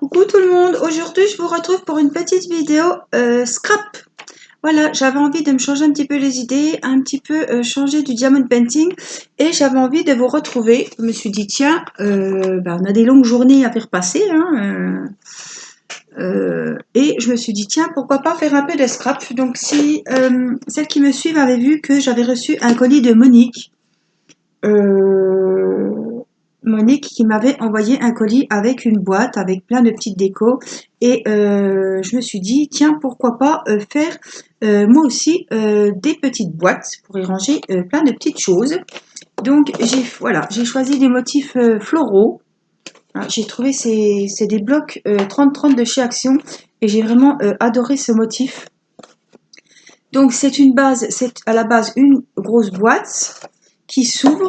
Coucou tout le monde, aujourd'hui je vous retrouve pour une petite vidéo scrap. Voilà, j'avais envie de me changer un petit peu les idées, un petit peu changer du diamond painting et j'avais envie de vous retrouver. Je me suis dit tiens, on a des longues journées à faire passer et je me suis dit tiens, pourquoi pas faire un peu de scrap. Donc si celles qui me suivent avaient vu que j'avais reçu un colis de Monique. Monique qui m'avait envoyé un colis avec une boîte, avec plein de petites décos. Et je me suis dit, tiens, pourquoi pas faire moi aussi des petites boîtes pour y ranger plein de petites choses. Donc, j'ai choisi des motifs floraux. J'ai trouvé c'est des blocs 30-30 de chez Action et j'ai vraiment adoré ce motif. Donc, c'est à la base une grosse boîte qui s'ouvre.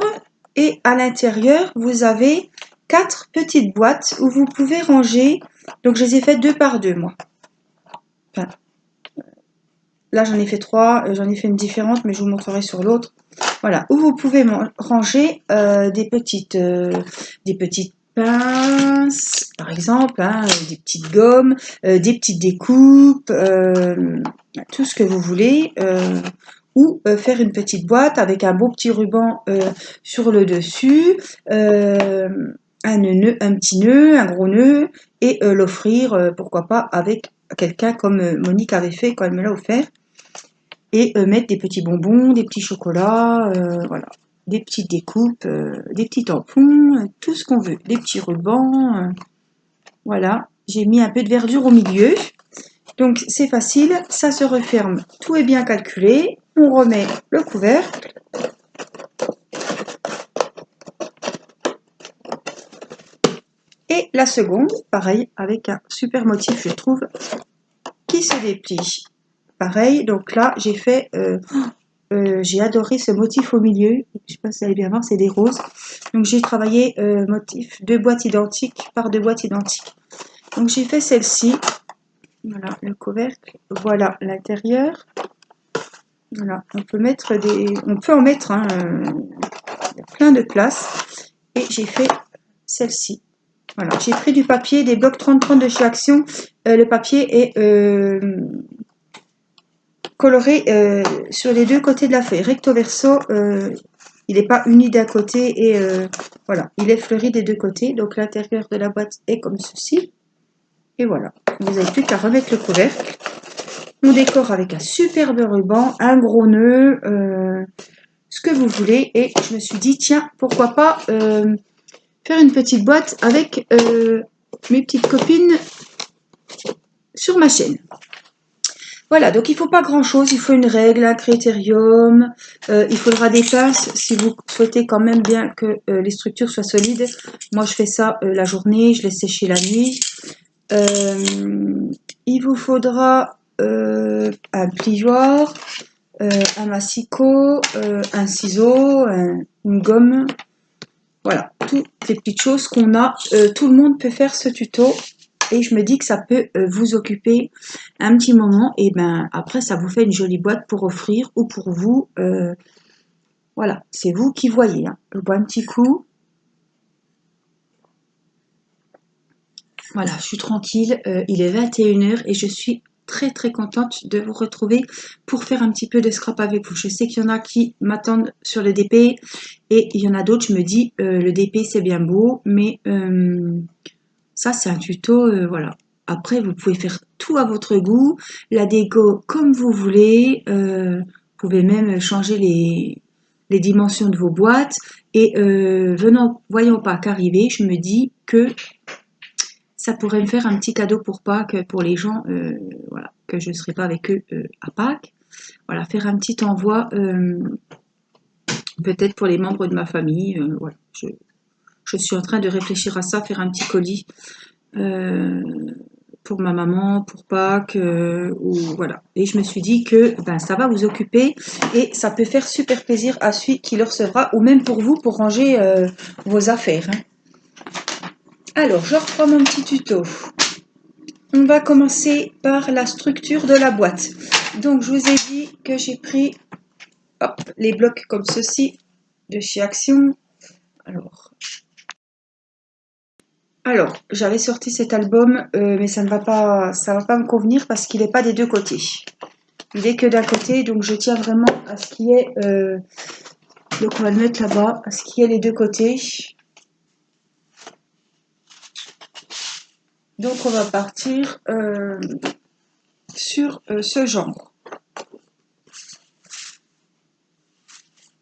Et à l'intérieur, vous avez 4 petites boîtes où vous pouvez ranger. Donc, je les ai faites 2 par 2, moi. Enfin, là, j'en ai fait 3. J'en ai fait une différente, mais je vous montrerai sur l'autre. Voilà, où vous pouvez ranger des petites pinces, par exemple, des petites gommes, des petites découpes, tout ce que vous voulez. Ou faire une petite boîte avec un beau petit ruban sur le dessus, un petit nœud, un gros nœud, et l'offrir, pourquoi pas, avec quelqu'un comme Monique avait fait quand elle me l'a offert. Et mettre des petits bonbons, des petits chocolats, voilà, des petites découpes, des petits tampons, tout ce qu'on veut, des petits rubans, voilà. J'ai mis un peu de verdure au milieu. Donc c'est facile, ça se referme, tout est bien calculé. On remet le couvercle. Et la seconde, pareil, avec un super motif, je trouve, qui se déplie. Pareil, donc là, j'ai fait, j'ai adoré ce motif au milieu. Je sais pas si vous allez bien voir, c'est des roses. Donc j'ai travaillé motif 2 boîtes identiques par 2 boîtes identiques. Donc j'ai fait celle-ci. Voilà le couvercle. Voilà l'intérieur. Voilà, on peut en mettre, il y a plein de place. Et j'ai fait celle-ci. Voilà, j'ai pris du papier, des blocs 30-30 de chez Action. Le papier est coloré sur les 2 côtés de la feuille, recto verso. Il n'est pas uni d'un côté et voilà, il est fleuri des 2 côtés. Donc l'intérieur de la boîte est comme ceci. Et voilà, vous n'avez plus qu'à remettre le couvercle. On décore avec un superbe ruban, un gros nœud, ce que vous voulez. Et je me suis dit, tiens, pourquoi pas faire une petite boîte avec mes petites copines sur ma chaîne. Voilà, donc il ne faut pas grand-chose, il faut une règle, un critérium, il faudra des pinces si vous souhaitez quand même bien que les structures soient solides. Moi, je fais ça la journée, je laisse sécher la nuit. Il vous faudra un plioir, un massicot, un ciseau, une gomme. Voilà, toutes les petites choses qu'on a. Tout le monde peut faire ce tuto. Et je me dis que ça peut vous occuper un petit moment. Et ben après, ça vous fait une jolie boîte pour offrir ou pour vous. Voilà, c'est vous qui voyez. Je bois un petit coup. Voilà, je suis tranquille. Il est 21h et je suis très très contente de vous retrouver pour faire un petit peu de scrap avec vous. Je sais qu'il y en a qui m'attendent sur le DP et il y en a d'autres, je me dis le DP c'est bien beau, mais ça c'est un tuto, voilà. Après vous pouvez faire tout à votre goût, la déco comme vous voulez, vous pouvez même changer les dimensions de vos boîtes et voyant pas qu'arriver, je me dis que ça pourrait me faire un petit cadeau pour Pâques, pour les gens, voilà, que je ne serai pas avec eux à Pâques. Voilà, faire un petit envoi, peut-être pour les membres de ma famille. Voilà, je suis en train de réfléchir à ça, faire un petit colis pour ma maman, pour Pâques, ou voilà. Et je me suis dit que ça va vous occuper et ça peut faire super plaisir à celui qui le recevra, ou même pour vous, pour ranger vos affaires. Alors, je reprends mon petit tuto. On va commencer par la structure de la boîte. Donc, je vous ai dit que j'ai pris les blocs comme ceci de chez Action. Alors, Alors, j'avais sorti cet album, mais ça va pas me convenir parce qu'il n'est pas des deux côtés. Il est que d'un côté, donc je tiens vraiment à ce qu'il y ait... donc on va le mettre là-bas, à ce qu'il y ait les deux côtés. Donc on va partir sur ce genre.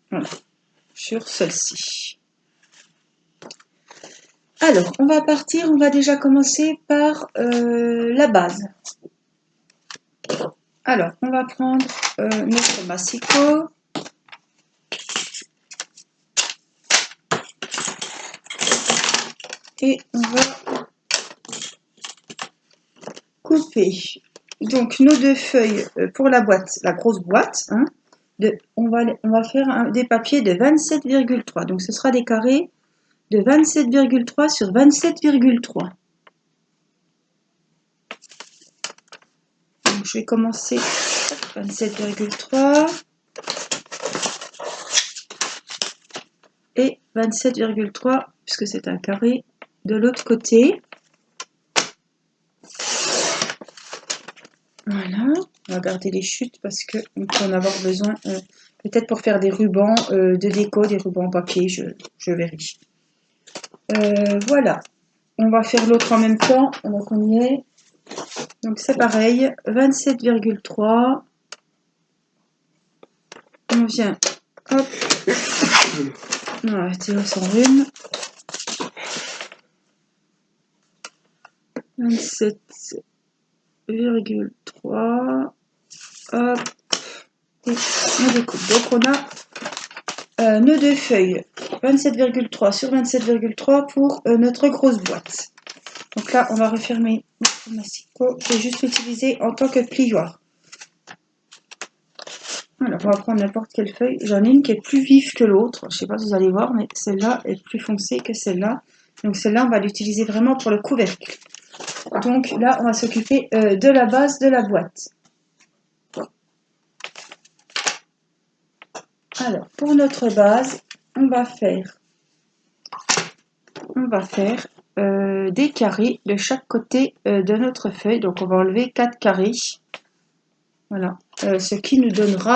Voilà, sur celle-ci. Alors, on va déjà commencer par la base. Alors, on va prendre notre massicot. Et on va couper donc nos deux feuilles pour la boîte, la grosse boîte. Hein, on va faire des papiers de 27,3. Donc, ce sera des carrés de 27,3 sur 27,3. Donc, je vais commencer 27,3 et 27,3 puisque c'est un carré de l'autre côté. Voilà, on va garder les chutes parce qu'on peut en avoir besoin peut-être pour faire des rubans de déco, des rubans en papier, je vérifie. Voilà, on va faire l'autre en même temps, donc on y est. Donc c'est pareil, 27,3. On vient, hop, on va tirer son rhume. 27,3. Hop, et on découpe. Donc on a nos deux feuilles, 27,3 sur 27,3 pour notre grosse boîte. Donc là, on va refermer notre massicot. Je vais juste l'utiliser en tant que plioir. Alors, on va prendre n'importe quelle feuille. J'en ai une qui est plus vive que l'autre. Je ne sais pas si vous allez voir, mais celle-là est plus foncée que celle-là. Donc celle-là, on va l'utiliser vraiment pour le couvercle. Donc là, on va s'occuper de la base de la boîte. Alors, pour notre base, on va faire des carrés de chaque côté de notre feuille. Donc, on va enlever 4 carrés. Voilà, ce qui nous donnera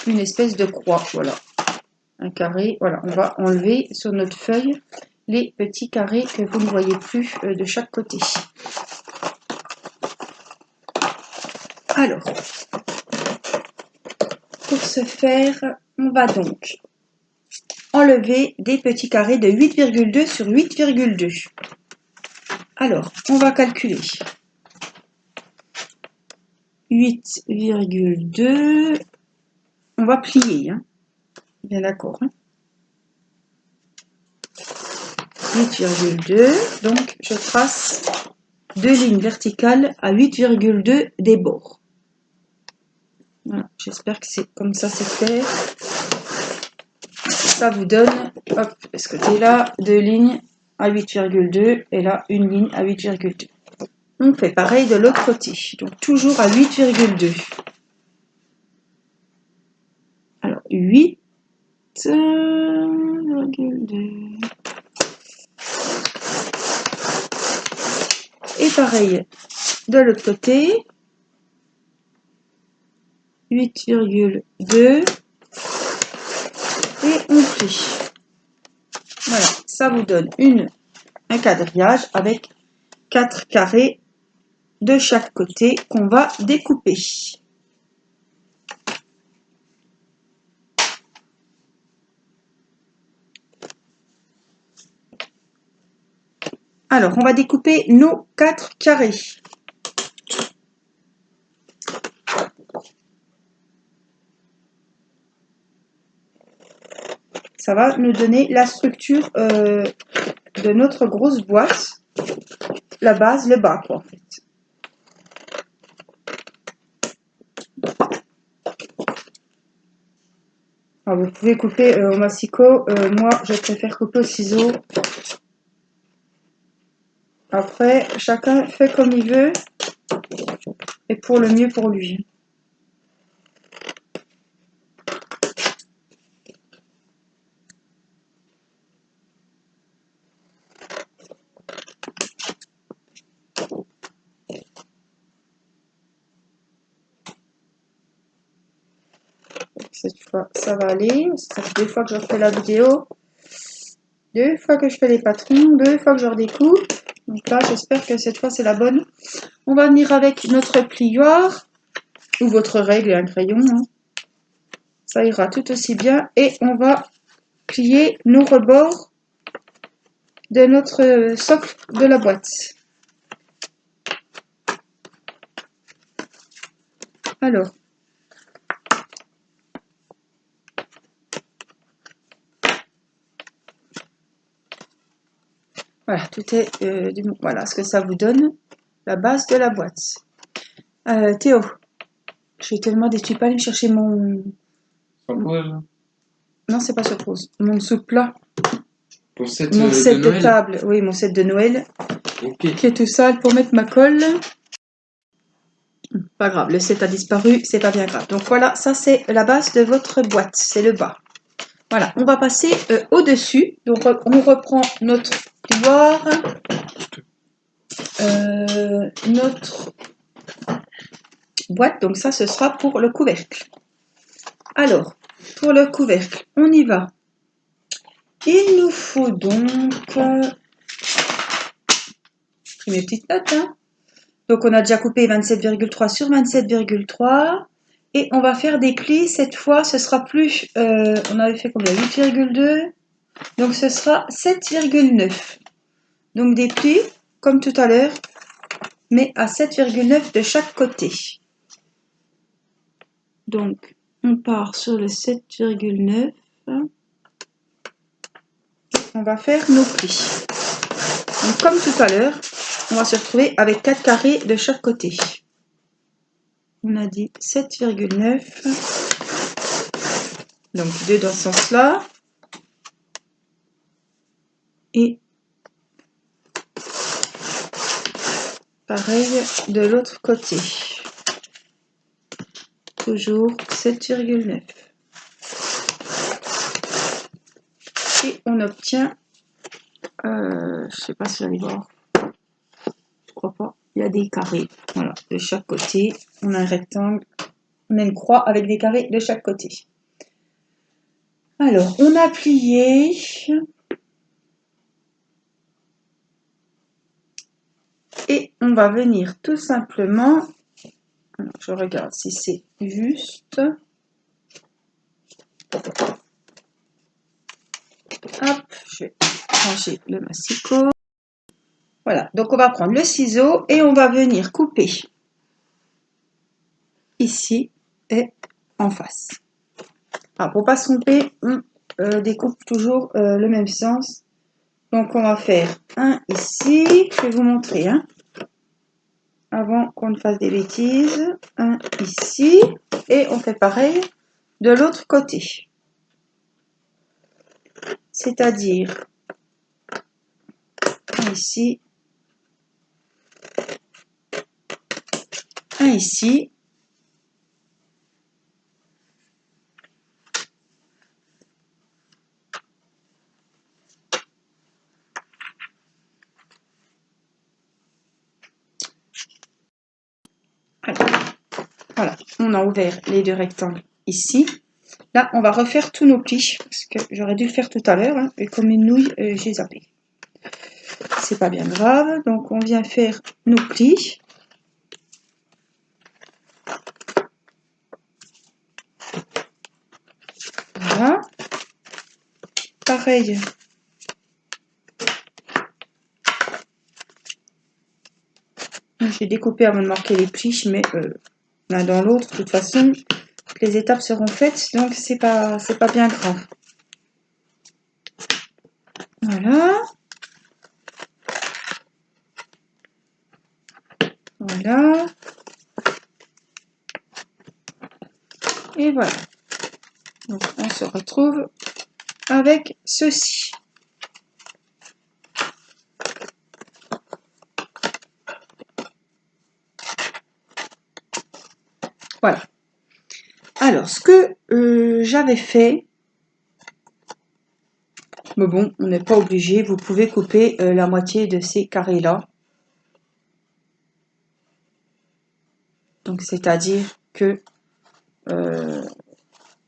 une espèce de croix. Voilà, un carré. Voilà, on va enlever sur notre feuille les petits carrés que vous ne voyez plus de chaque côté. Alors, pour ce faire, on va donc enlever des petits carrés de 8,2 sur 8,2. Alors, on va calculer 8,2. On va plier, hein. Bien d'accord. Hein. 8,2. Donc, je trace deux lignes verticales à 8,2 des bords. Voilà, j'espère que c'est comme ça, c'est clair. Ça vous donne, hop, de ce côté-là, deux lignes à 8,2 et là, une ligne à 8,2. On fait pareil de l'autre côté, donc toujours à 8,2. Alors, 8,2. Et pareil de l'autre côté, 8,2. Et on plie. Voilà, ça vous donne un quadrillage avec 4 carrés de chaque côté qu'on va découper. Alors, on va découper nos 4 carrés. Ça va nous donner la structure de notre grosse boîte. La base, le bas, quoi, en fait. Alors, vous pouvez couper au massicot. Moi, je préfère couper au ciseau. Après, chacun fait comme il veut. Et pour le mieux pour lui. cette fois, ça va aller. Ça fait 2 fois que je refais la vidéo. 2 fois que je fais les patrons. 2 fois que je redécoupe. Donc là, j'espère que cette fois, c'est la bonne. On va venir avec notre plioir. Ou votre règle et un crayon. Hein. Ça ira tout aussi bien. Et on va plier nos rebords de notre socle de la boîte. Alors. Voilà, tout est voilà ce que ça vous donne, la base de la boîte. Théo, j'ai tellement des tu peux aller me chercher mon... Sur pause. Non, c'est pas sur pause. Mon soupe-là. Pour cette Mon set de de Noël. table. Oui, mon set de Noël. Ok. Qui est tout sale pour mettre ma colle. Pas grave, le set a disparu, c'est pas bien grave. Donc voilà, ça c'est la base de votre boîte, c'est le bas. Voilà, on va passer au-dessus. Donc on reprend notre plioir. Notre boîte, donc ça ce sera pour le couvercle. Alors, pour le couvercle, on y va. Il nous faut donc... mes petites notes, hein. Donc on a déjà coupé 27,3 sur 27,3. Et on va faire des plis, cette fois ce sera plus... on avait fait combien? 8,2. Donc ce sera 7,9. Donc des plis, comme tout à l'heure, mais à 7,9 de chaque côté. Donc on part sur le 7,9. On va faire nos plis. Donc comme tout à l'heure, on va se retrouver avec 4 carrés de chaque côté. On a dit 7,9. Donc 2 dans ce sens-là. Et pareil de l'autre côté. Toujours 7,9. Et on obtient, je sais pas si vous allez voir, je crois pas, il y a des carrés, voilà, de chaque côté. On a un rectangle, on a une croix avec des carrés de chaque côté. Alors, on a plié. Et on va venir tout simplement, alors je regarde si c'est juste. Hop, je vais ranger le massicot. Voilà, donc on va prendre le ciseau et on va venir couper ici et en face. Alors pour pas se tromper, on découpe toujours le même sens. Donc on va faire un ici, je vais vous montrer, hein, avant qu'on ne fasse des bêtises. Un ici et on fait pareil de l'autre côté. C'est-à-dire un ici, un ici. Voilà, on a ouvert les 2 rectangles ici. Là, on va refaire tous nos plis, parce que j'aurais dû le faire tout à l'heure, hein, et comme une nouille, j'ai zappé. C'est pas bien grave, donc on vient faire nos plis. Voilà. Pareil. J'ai découpé avant de marquer les plis, mais l'un dans l'autre, de toute façon, les étapes seront faites, donc c'est pas bien grave. Voilà. Voilà. Et voilà. Donc on se retrouve avec ceci. Voilà. Alors, ce que j'avais fait, mais bon, on n'est pas obligé, vous pouvez couper la moitié de ces carrés-là. Donc, c'est-à-dire que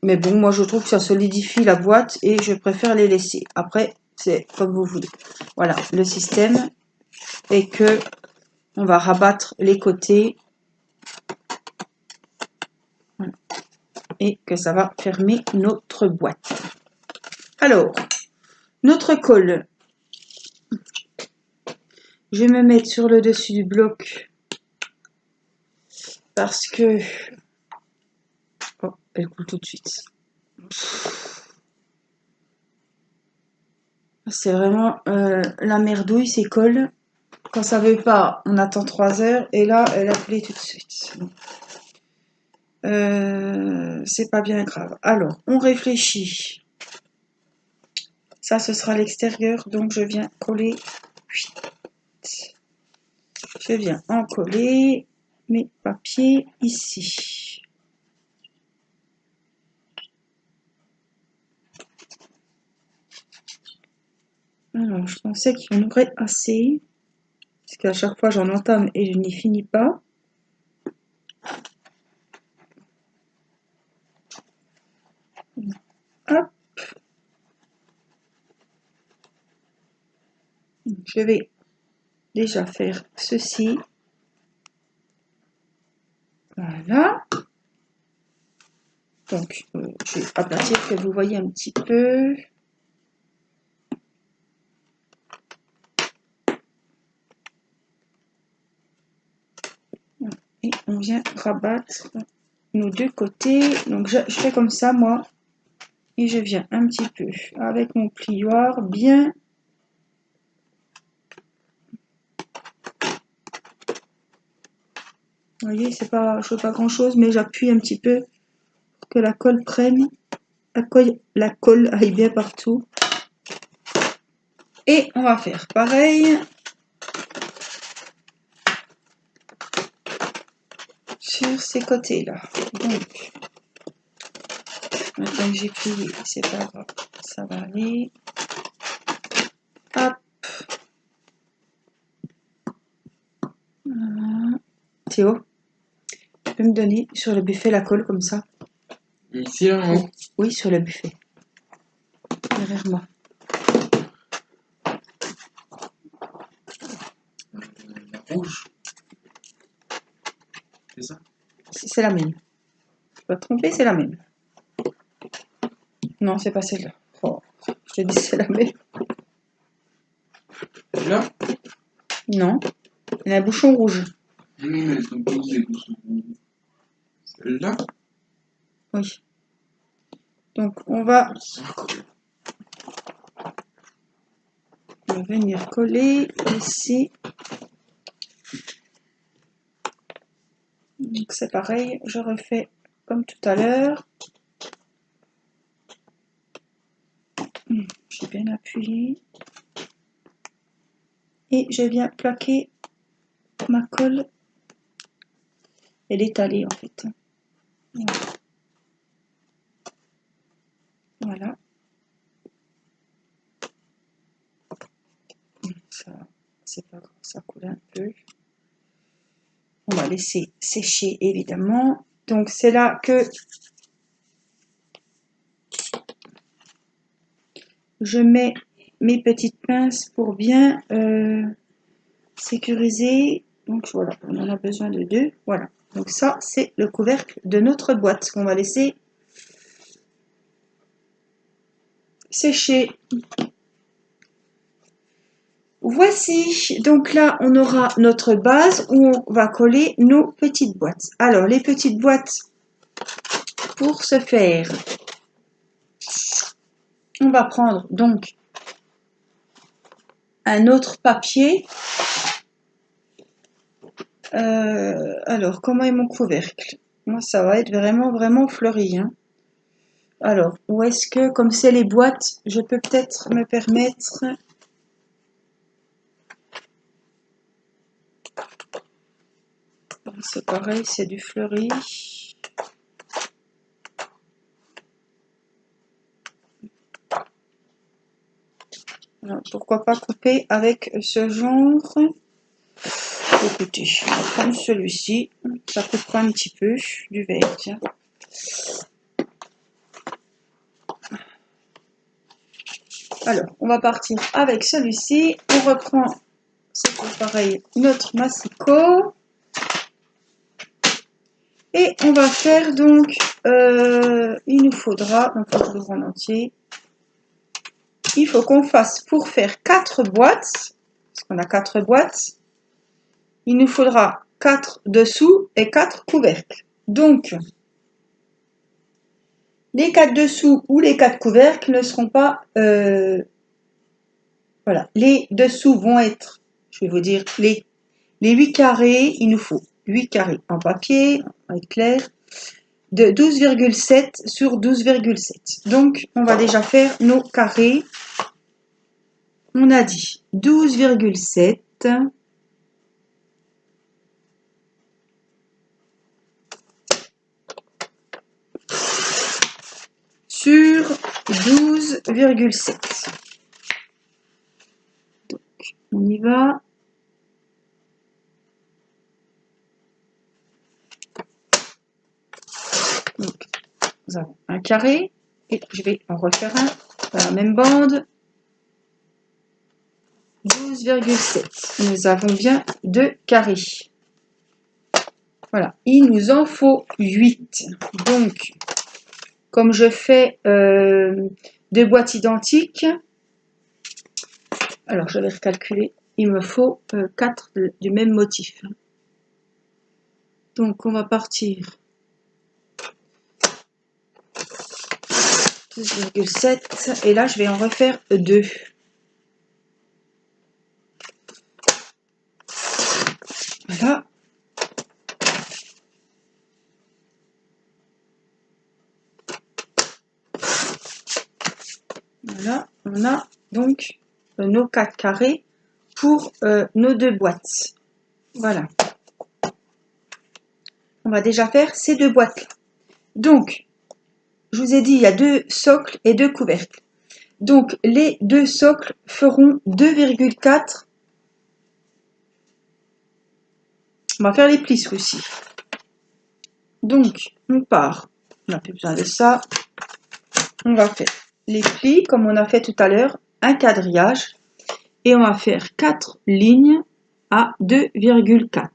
Mais bon, moi je trouve que ça solidifie la boîte et je préfère les laisser. Après, c'est comme vous voulez. Voilà, le système est que on va rabattre les côtés et que ça va fermer notre boîte. Alors, notre colle. Je vais me mettre sur le dessus du bloc parce que... Oh, elle coule tout de suite. C'est vraiment la merdouille, ces colles. Quand ça veut pas, on attend 3 heures et là, elle a coulé tout de suite. C'est pas bien grave. Alors, on réfléchit. Ça, ce sera l'extérieur, donc je viens coller. Je viens en coller mes papiers ici. Alors, je pensais qu'il y en aurait assez. Parce qu'à chaque fois, j'en entame et je n'y finis pas. Hop. Je vais déjà faire ceci. Voilà. Donc, je vais aplatir que vous voyez un petit peu. Et on vient rabattre nos deux côtés. Donc, je fais comme ça, moi. Et je viens un petit peu avec mon plioir bien. Vous voyez, c'est pas, je fais pas grand chose, mais j'appuie un petit peu pour que la colle prenne. La colle aille bien partout. Et on va faire pareil sur ces côtés-là. Donc, maintenant que j'ai plié, c'est pas grave, ça va aller. Hop. Voilà. Théo, tu peux me donner sur le buffet la colle comme ça? Ici, là, en haut. Oui, sur le buffet. Derrière moi. La rouge. C'est ça? C'est la même. Je ne pas te tromper, c'est la même. Non, c'est pas celle-là. Oh, je te dis c'est la même. Là? Non. Elle a un bouchon rouge. Oui, mais elles sont tous des bouchons. Celle-là? Oui. Donc, on va venir coller ici. Donc, c'est pareil. Je refais comme tout à l'heure. J'ai bien appuyé. Et je viens plaquer ma colle. Elle est allée en fait. Voilà. Ça, c'est pas grave, ça coule un peu. On va laisser sécher évidemment. Donc c'est là que je mets mes petites pinces pour bien sécuriser. Donc voilà, on en a besoin de 2. Voilà. Donc ça, c'est le couvercle de notre boîte qu'on va laisser sécher. Voici, donc là on aura notre base où on va coller nos petites boîtes. Alors les petites boîtes, pour ce faire, on va prendre donc un autre papier. Alors comment est mon couvercle? Moi ça va être vraiment fleuri. Hein. Alors où est-ce que, comme c'est les boîtes, je peux peut-être me permettre... C'est pareil, c'est du fleuri. Alors, pourquoi pas couper avec ce genre. Écoutez, je vais prendre celui-ci. Ça coupera un petit peu du vert, tiens. Alors, on va partir avec celui-ci. On reprend, c'est pareil, notre massicot. Et on va faire donc, il nous faudra, donc je l'ouvre en entier. Il faut qu'on fasse, pour faire 4 boîtes, parce qu'on a 4 boîtes, il nous faudra 4 dessous et 4 couvercles. Donc, les 4 dessous ou les 4 couvercles ne seront pas... voilà, les dessous vont être, je vais vous dire, les 8 carrés, il nous faut 8 carrés en papier, en clair, de 12,7 sur 12,7. Donc, on va déjà faire nos carrés. On a dit 12,7 sur 12,7. Donc, on y va. Donc, nous avons un carré et je vais en refaire un dans la même bande. 12,7. Nous avons bien 2 carrés. Voilà, il nous en faut 8. Donc, comme je fais 2 boîtes identiques, alors je vais recalculer, il me faut 4 du même motif. Donc, on va partir 12,7 et là, je vais en refaire 2. Voilà. Voilà, on a donc nos 4 carrés pour nos 2 boîtes. Voilà. On va déjà faire ces 2 boîtes-là. Donc, je vous ai dit, il y a 2 socles et 2 couvercles. Donc, les 2 socles feront 2,4. On va faire les plis ce coup-ci. Donc, on part. On n'a plus besoin de ça. On va faire les plis comme on a fait tout à l'heure, un quadrillage. Et on va faire 4 lignes à 2,4.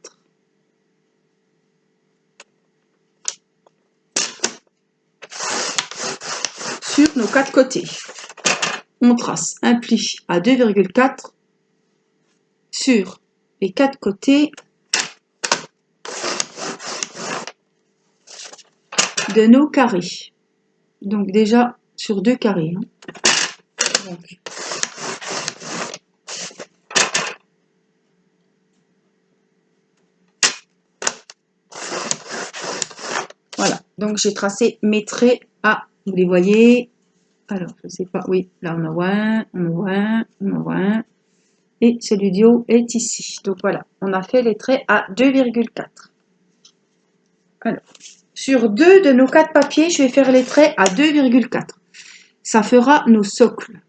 Sur nos 4 côtés. On trace un pli à 2,4 sur les 4 côtés de nos carrés. Donc déjà sur 2 carrés. Donc, voilà, donc j'ai tracé mes traits à, vous les voyez, alors je sais pas, oui, là on en voit un, on en voit un, on en voit un, et celui du haut est ici. Donc voilà, on a fait les traits à 2,4. Alors, sur 2 de nos 4 papiers, je vais faire les traits à 2,4. Ça fera nos socles.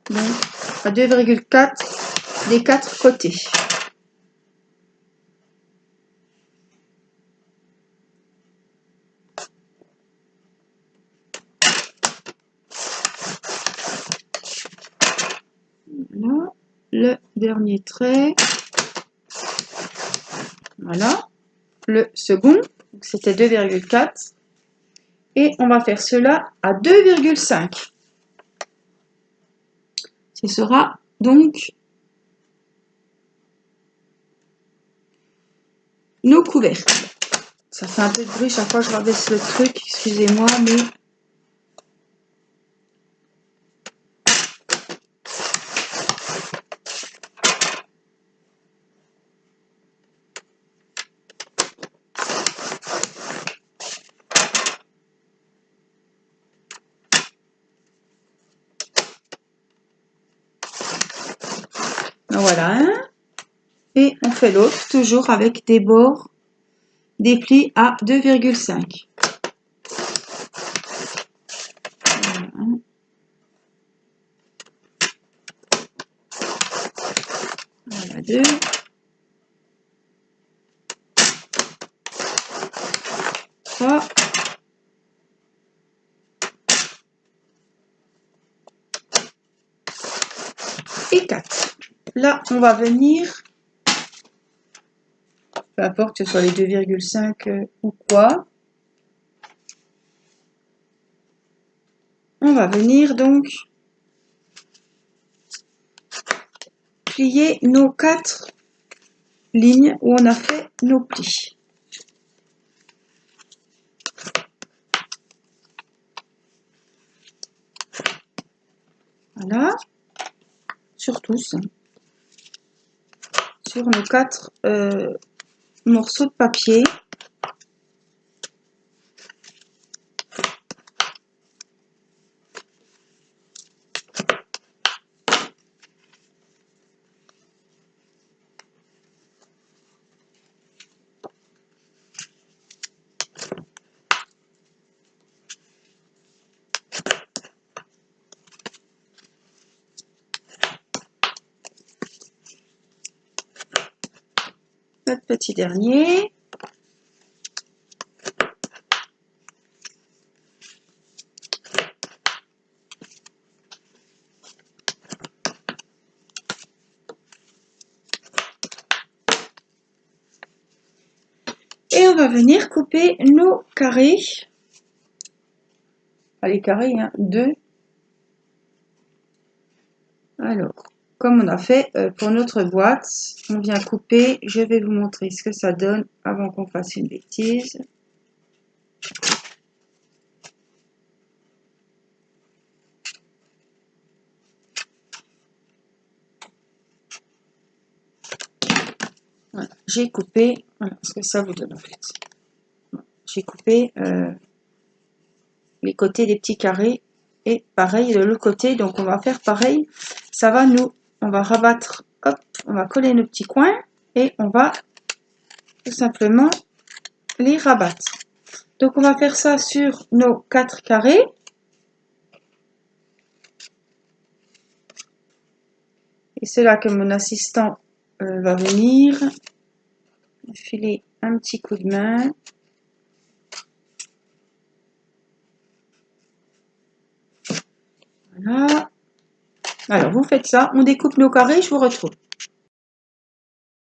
Donc, à 2,4 des 4 côtés. Voilà, le dernier trait. Voilà, le second, c'était 2,4. Et on va faire cela à 2,5. Ce sera donc nos couvercles. Ça fait un peu de bruit chaque fois que je rabaisse le truc, excusez-moi, mais... Voilà un. Et on fait l'autre, toujours avec des bords, des plis à 2,5. Voilà, 2. et 4. Là, on va venir, peu importe que ce soit les 2,5 ou quoi, on va venir donc plier nos 4 lignes où on a fait nos plis. Voilà, sur tous, sur nos 4 morceaux de papier. Notre petit dernier. Et on va venir couper nos carrés. Pas les carrés, hein, 2. Alors, comme on a fait pour notre boîte, on vient couper. Je vais vous montrer ce que ça donne avant qu'on fasse une bêtise. Voilà, j'ai coupé, voilà ce que ça vous donne en fait. J'ai coupé les côtés des petits carrés et pareil de l'autre côté. Donc on va faire pareil. Ça va nous, on va rabattre, hop, on va coller nos petits coins et on va tout simplement les rabattre. Donc on va faire ça sur nos 4 carrés. Et c'est là que mon assistant va venir filer un petit coup de main. Voilà. Alors vous faites ça, on découpe nos carrés, je vous retrouve.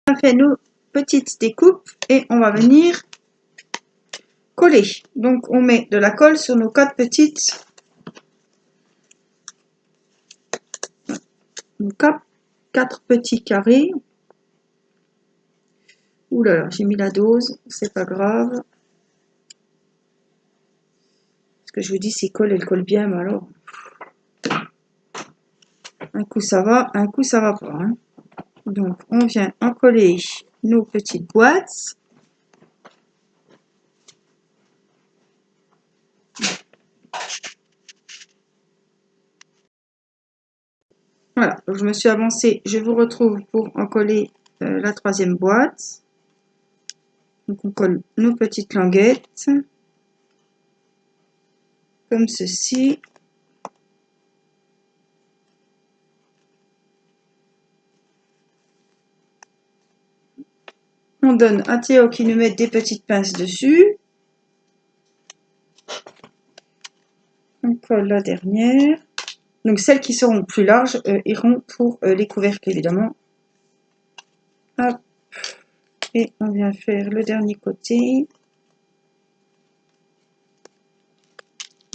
On a fait nos petites découpes et on va venir coller. Donc on met de la colle sur nos 4 petites. Nos 4 petits carrés. Ouh là là, j'ai mis la dose, c'est pas grave. Ce que je vous dis, c'est colle, elle colle bien, mais alors. Un coup ça va, un coup ça va pas. Hein. Donc on vient en coller nos petites boîtes. Voilà, donc je me suis avancée, je vous retrouve pour en coller la 3e boîte. Donc on colle nos petites languettes, comme ceci. On donne à Théo qui nous met des petites pinces dessus. On colle la dernière. Donc celles qui seront plus larges iront pour les couvercles évidemment. Hop. Et on vient faire le dernier côté.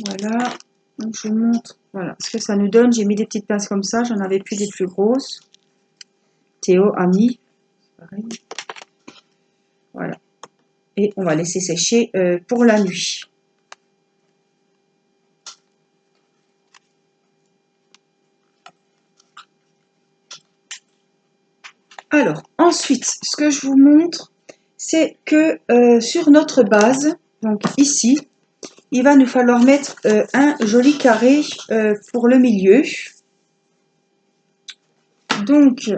Voilà. Donc je vous montre voilà, ce que ça nous donne. J'ai mis des petites pinces comme ça. J'en avais plus des plus grosses. Théo a mis. Pareil. Voilà. Et on va laisser sécher pour la nuit. Alors, ensuite, ce que je vous montre, c'est que sur notre base, donc ici, il va nous falloir mettre un joli carré pour le milieu. Donc,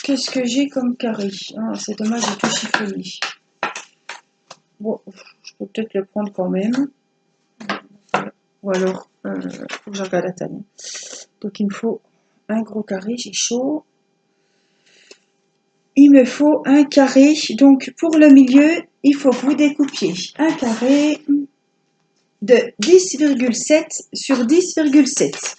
qu'est-ce que j'ai comme carré? Oh, c'est dommage, j'ai tout chiffonné. Bon, je peux peut-être le prendre quand même. Ou alors, faut que je regarde la taille. Donc, il me faut un gros carré, j'ai chaud. Il me faut un carré. Donc, pour le milieu, il faut que vous découpiez un carré de 10,7 sur 10,7.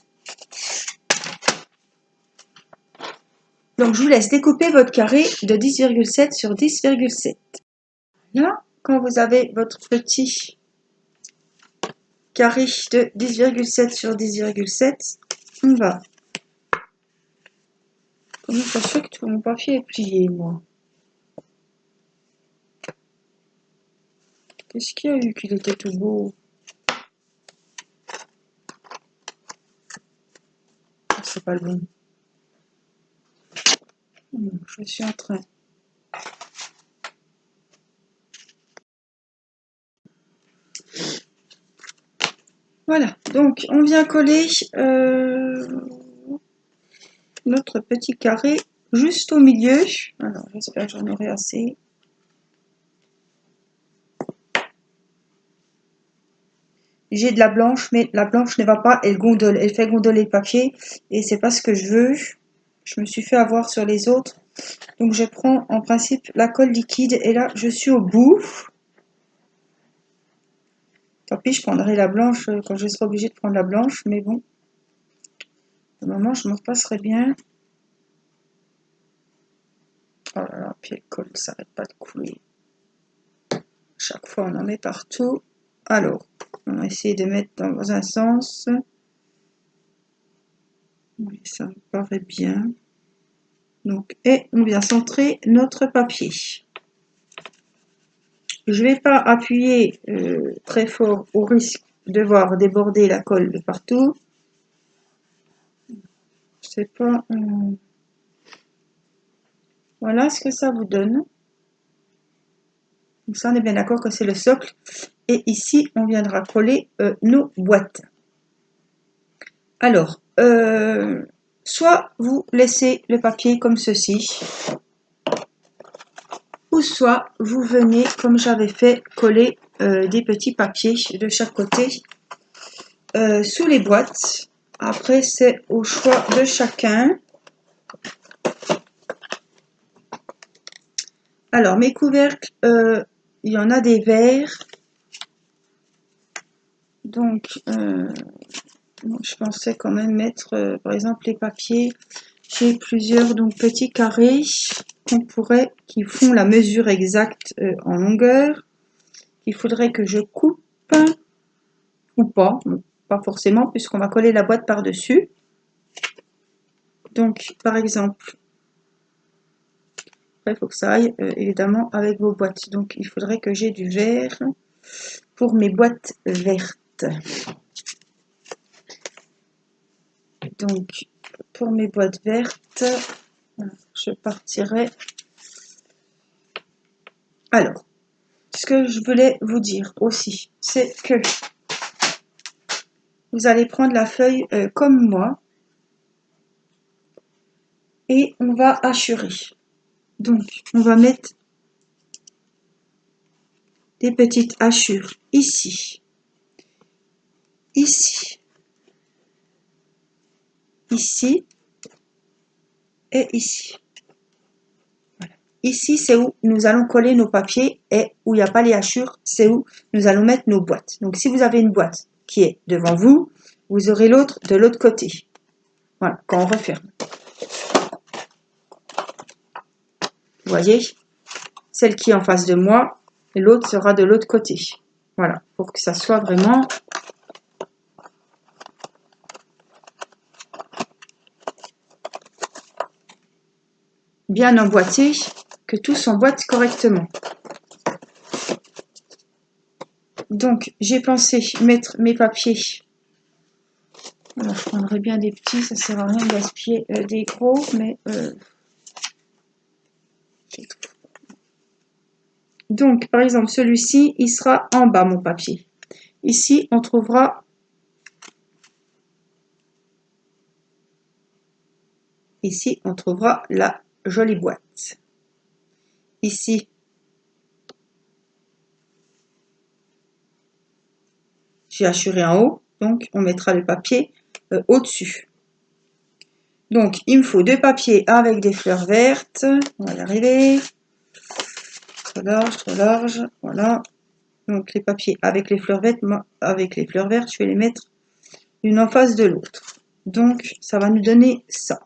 Donc, je vous laisse découper votre carré de 10,7 sur 10,7. Là, quand vous avez votre petit carré de 10,7 sur 10,7, on va... Comment ça se fait que tout mon papier est plié, moi? Qu'est-ce qu'il y a eu qu'il était tout beau? C'est pas le bon. Je suis en train. Voilà, donc on vient coller notre petit carré juste au milieu. Alors, j'espère que j'en aurai assez. J'ai de la blanche, mais la blanche ne va pas, elle gondole, elle fait gondoler le papier et c'est pas ce que je veux. Je me suis fait avoir sur les autres. Donc je prends en principe la colle liquide et là je suis au bout. Tant pis, je prendrai la blanche quand je serai obligée de prendre la blanche, mais bon. Au moment, je m'en repasserai bien. Oh là là, puis le colle, ça n'arrête pas de couler. Chaque fois, on en met partout. Alors, on va essayer de mettre dans un sens. Oui, ça me paraît bien. Donc, et on vient centrer notre papier. Je ne vais pas appuyer très fort au risque de voir déborder la colle de partout. Je sais pas. Voilà ce que ça vous donne. Donc ça, on est bien d'accord que c'est le socle. Et ici, on viendra coller nos boîtes. Alors, soit vous laissez le papier comme ceci, ou soit vous venez, comme j'avais fait, coller des petits papiers de chaque côté sous les boîtes. Après, c'est au choix de chacun. Alors, mes couvercles, il y en a des verts. Donc, je pensais quand même mettre, par exemple, les papiers. J'ai plusieurs donc petits carrés qui font la mesure exacte en longueur. Il faudrait que je coupe ou pas forcément puisqu'on va coller la boîte par-dessus. Donc, par exemple, il faut que ça aille évidemment avec vos boîtes. Donc, il faudrait que j'ai du vert pour mes boîtes vertes. Donc, pour mes boîtes vertes, je partirai. Alors, ce que je voulais vous dire aussi, c'est que vous allez prendre la feuille comme moi et on va hachurer. Donc, on va mettre des petites hachures ici, ici, ici et ici. Voilà. Ici, c'est où nous allons coller nos papiers et où il n'y a pas les hachures, c'est où nous allons mettre nos boîtes. Donc, si vous avez une boîte qui est devant vous, vous aurez l'autre de l'autre côté. Voilà, quand on referme. Vous voyez, celle qui est en face de moi, et l'autre sera de l'autre côté. Voilà, pour que ça soit vraiment bien emboîté, que tout s'emboîte correctement. Donc, j'ai pensé mettre mes papiers. Alors, je prendrai bien des petits, ça sert à rien de gaspiller des gros, mais donc, par exemple, celui-ci, il sera en bas, mon papier. Ici, on trouvera la jolie boîte. Ici, j'ai hachuré en haut, donc on mettra le papier au-dessus. Donc, il me faut deux papiers avec des fleurs vertes. On va y arriver. Trop large, voilà. Donc, les papiers avec les fleurs vertes, je vais les mettre l'une en face de l'autre. Donc, ça va nous donner ça.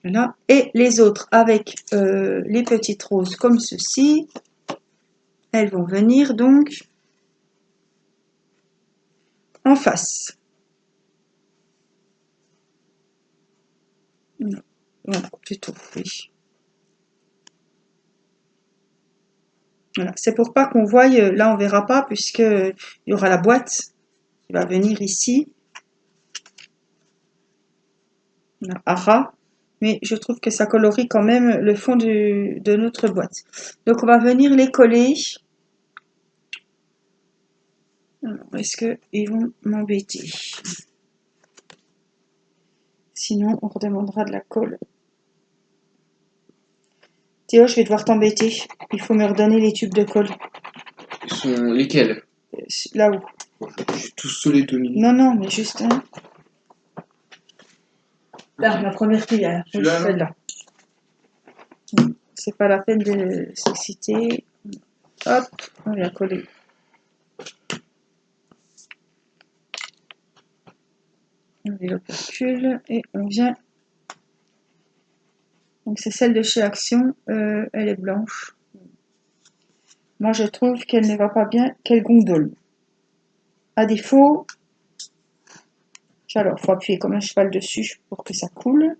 Voilà. Et les autres avec les petites roses comme ceci, elles vont venir donc en face. Non, plutôt, oui. Voilà. C'est pour pas qu'on voie, là on verra pas puisque il y aura la boîte qui va venir ici. À ras, mais je trouve que ça colorie quand même le fond de notre boîte. Donc on va venir les coller. Est-ce qu'ils vont m'embêter? Sinon on redemandera de la colle. Théo, je vais devoir t'embêter. Il faut me redonner les tubes de colle. Ils sont lesquels? Là-haut. Je suis tout seul et Tony. Non, non, mais juste un. Là, ma première cuillère. Celle-là. C'est pas la peine de s'exciter. Hop, on vient coller. On met l'opercule et on vient. Donc c'est celle de chez Action, elle est blanche. Moi je trouve qu'elle ne va pas bien, qu'elle gondole. À défaut, alors faut appuyer comme un cheval dessus pour que ça coule.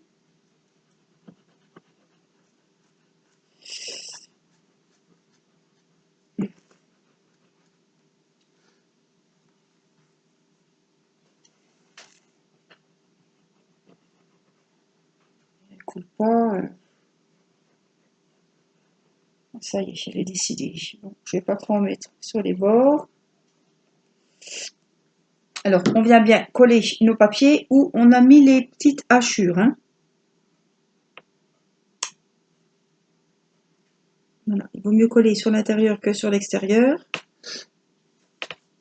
Elle coule pas. Ça y est, j'ai décidé. Bon, je vais pas trop en mettre sur les bords. Alors, on vient bien coller nos papiers où on a mis les petites hachures. Hein. Voilà. Il vaut mieux coller sur l'intérieur que sur l'extérieur.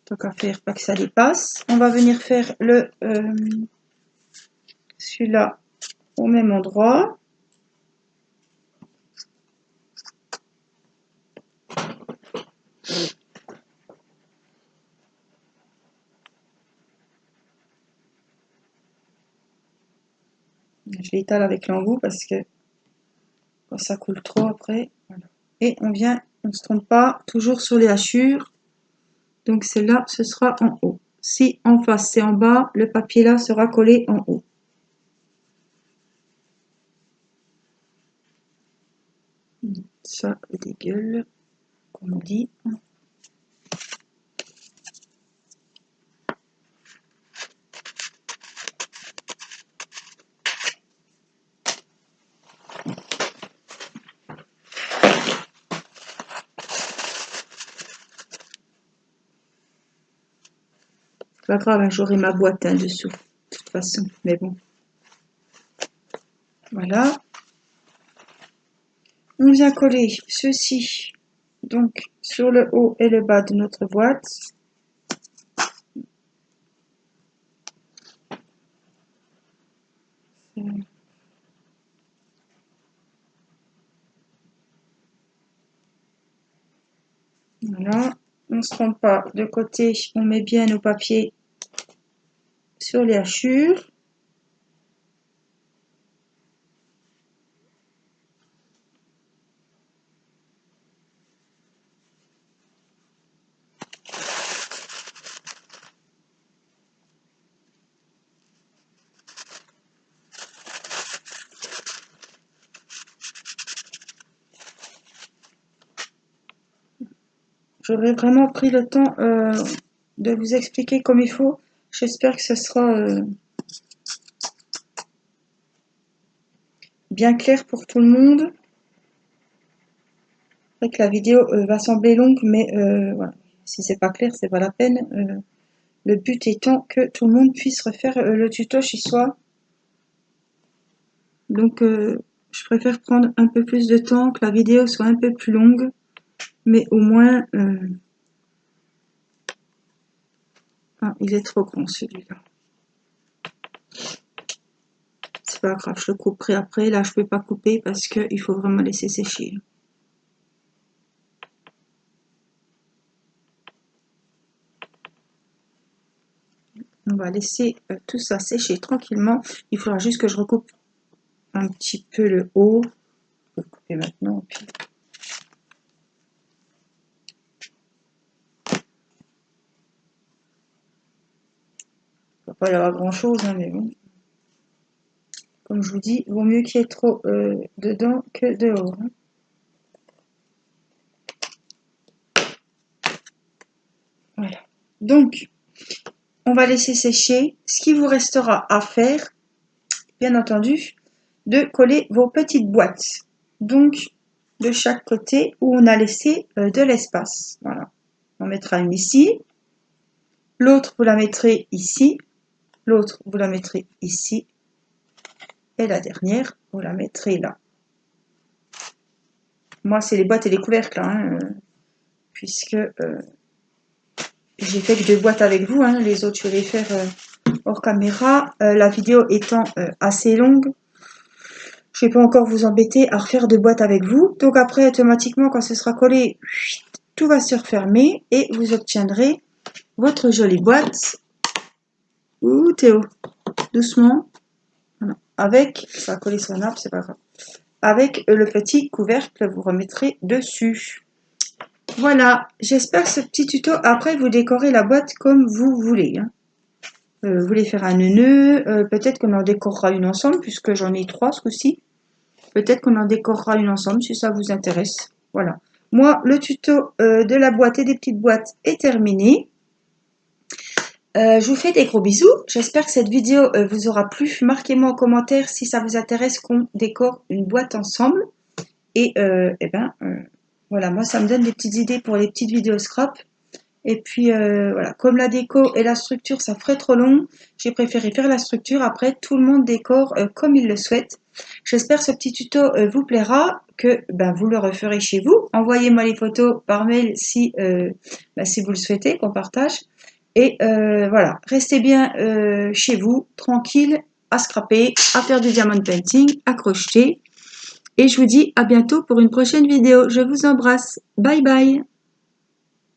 Tant qu'à faire, pas que ça dépasse. On va venir faire celui-là au même endroit. Je l'étale avec l'embout parce que quand ça coule trop après. Voilà. Et on vient, on ne se trompe pas, toujours sur les hachures. Donc celle-là, ce sera en haut. Si en face c'est en bas, le papier là sera collé en haut. Ça dégueule, comme on dit. C'est pas grave, hein, j'aurai ma boîte hein, dessous, de toute façon, mais bon. Voilà. On vient coller ceci, donc, sur le haut et le bas de notre boîte. Voilà. On ne se trompe pas, de côté, on met bien nos papiers sur les hachures. J'aurais vraiment pris le temps de vous expliquer comme il faut. J'espère que ce sera bien clair pour tout le monde. C'est vrai que la vidéo va sembler longue, mais voilà. Si c'est pas clair, c'est pas la peine. Le but étant que tout le monde puisse refaire le tuto chez soi. Donc je préfère prendre un peu plus de temps, que la vidéo soit un peu plus longue, mais au moins ah, il est trop grand celui-là. C'est pas grave, je le couperai après. Là, je peux pas couper parce qu'il faut vraiment laisser sécher. On va laisser tout ça sécher tranquillement. Il faudra juste que je recoupe un petit peu le haut. Je vais couper maintenant. Puis... il ne va pas y avoir grand chose, hein, mais bon. Comme je vous dis, il vaut mieux qu'il y ait trop dedans que dehors. Hein. Voilà. Donc, on va laisser sécher. Ce qui vous restera à faire, bien entendu, de coller vos petites boîtes. Donc, de chaque côté où on a laissé de l'espace. Voilà. On mettra une ici. L'autre, vous la mettrez ici. L'autre, vous la mettrez ici. Et la dernière, vous la mettrez là. Moi, c'est les boîtes et les couvercles, hein, puisque j'ai fait que 2 boîtes avec vous. Hein, les autres, je vais les faire hors caméra. La vidéo étant assez longue, je ne vais pas encore vous embêter à refaire 2 boîtes avec vous. Donc après, automatiquement, quand ce sera collé, tout va se refermer et vous obtiendrez votre jolie boîte. Ouh, Théo, doucement. Voilà. Avec, ça va coller sur un arbre, c'est pas grave. Avec le petit couvercle, vous remettrez dessus. Voilà, j'espère que ce petit tuto, après vous décorez la boîte comme vous voulez. Hein. Vous voulez faire un nœud, peut-être qu'on en décorera une ensemble, puisque j'en ai 3 ce coup-ci. Peut-être qu'on en décorera une ensemble, si ça vous intéresse. Voilà. Moi, le tuto de la boîte et des petites boîtes est terminé. Je vous fais des gros bisous. J'espère que cette vidéo vous aura plu. Marquez-moi en commentaire si ça vous intéresse qu'on décore une boîte ensemble. Et voilà, moi ça me donne des petites idées pour les petites vidéos scrap. Et puis voilà, comme la déco et la structure ça ferait trop long, j'ai préféré faire la structure. Après, tout le monde décore comme il le souhaite. J'espère que ce petit tuto vous plaira, que vous le referez chez vous. Envoyez-moi les photos par mail si vous le souhaitez qu'on partage. Et voilà, restez bien chez vous, tranquille, à scraper, à faire du diamond painting, à crocheter. Et je vous dis à bientôt pour une prochaine vidéo. Je vous embrasse. Bye bye.